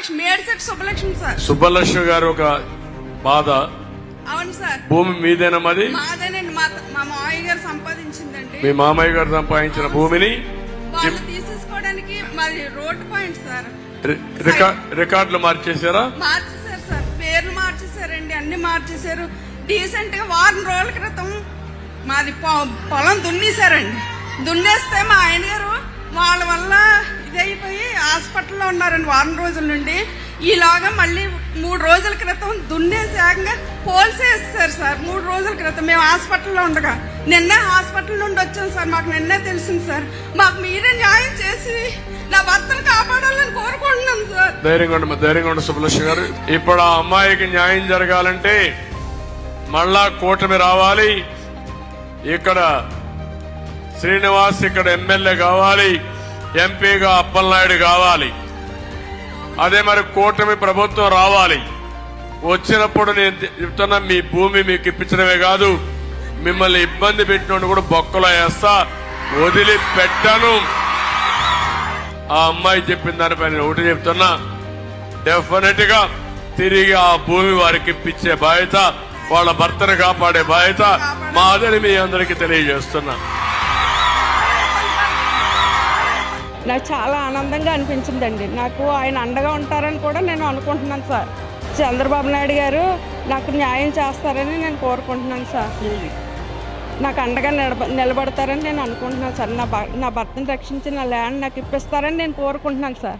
Subbalakshmi, మేడ్సెట్ Subbalakshmi sir. Subbalakshmi గారు ఒక బాధ. అవును సార్. భూమి మీదేనా? మాది మాదేనండి. మా మామయ్య గారు సంపాదించిందండి. మీ మామయ్య గారు సంపాదించిన భూమిని వాళ్ళు తీసేసుకోవడానికి మరి రోడ్ పాయింట్ సార్. రికార్డులు మార్చేశారా? మార్చేశారు సార్, పేర్లు మార్చేశారండి, అన్ని మార్చేశారు. డీసెంట్ గా వారం రోజుల క్రితం మాది పొలం దున్నేశారండి. దున్నేస్తే మా ఆయన గారు వాళ్ళ వల్ల ఇదైపోయి హాస్పిటల్లో ఉన్నారండి వారం రోజుల నుండి. ఈలాగా మళ్ళీ 3 రోజుల క్రితం దున్నేసాక పోల్సేస్తారు సార్. 3 రోజుల క్రితం మేము హాస్పిటల్లో ఉండగా నిన్నే హాస్పిటల్ నుండి వచ్చాం సార్. మాకు నిన్నే తెలిసింది సార్. మాకు మీరే న్యాయం చేసి నా భర్తను కాపాడాలని కోరుకుంటున్నాను సార్. ధైర్యంగా ఉండి సుబ్బలక్ష్మి గారు. ఇప్పుడు ఆ అమ్మాయికి న్యాయం జరగాలంటే మళ్ళా కూటమి రావాలి. ఇక్కడ శ్రీనివాస్ ఇక్కడ ఎమ్మెల్యే కావాలి, ఎంపీగా అప్పలనాయుడు కావాలి. అదే మరి కూటమి ప్రభుత్వం రావాలి. వచ్చినప్పుడు నేను చెప్తున్నా, మీ భూమి మీకు ఇప్పించడమే కాదు, మిమ్మల్ని ఇబ్బంది పెట్టినోడు కూడా బొక్కలో వేస్తా, వదిలిపెట్టను. ఆ అమ్మాయి చెప్పిన దానిపై నేను ఒకటి చెప్తున్నా, డెఫినెట్ గా తిరిగి ఆ భూమి వారికి ఇప్పించే బాధ్యత, వాళ్ళ భర్తను కాపాడే బాధ్యత మాదని మీ అందరికీ తెలియజేస్తున్నా. నాకు చాలా ఆనందంగా అనిపించిందండి. నాకు ఆయన అండగా ఉంటారని కూడా నేను అనుకుంటున్నాను సార్. చంద్రబాబు నాయుడు గారు నాకు న్యాయం చేస్తారని నేను కోరుకుంటున్నాను సార్. నాకు అండగా నిలబడతారని నేను అనుకుంటున్నాను సార్. నా భర్తను రక్షించి నా ల్యాండ్ నాకు ఇప్పిస్తారని నేను కోరుకుంటున్నాను సార్.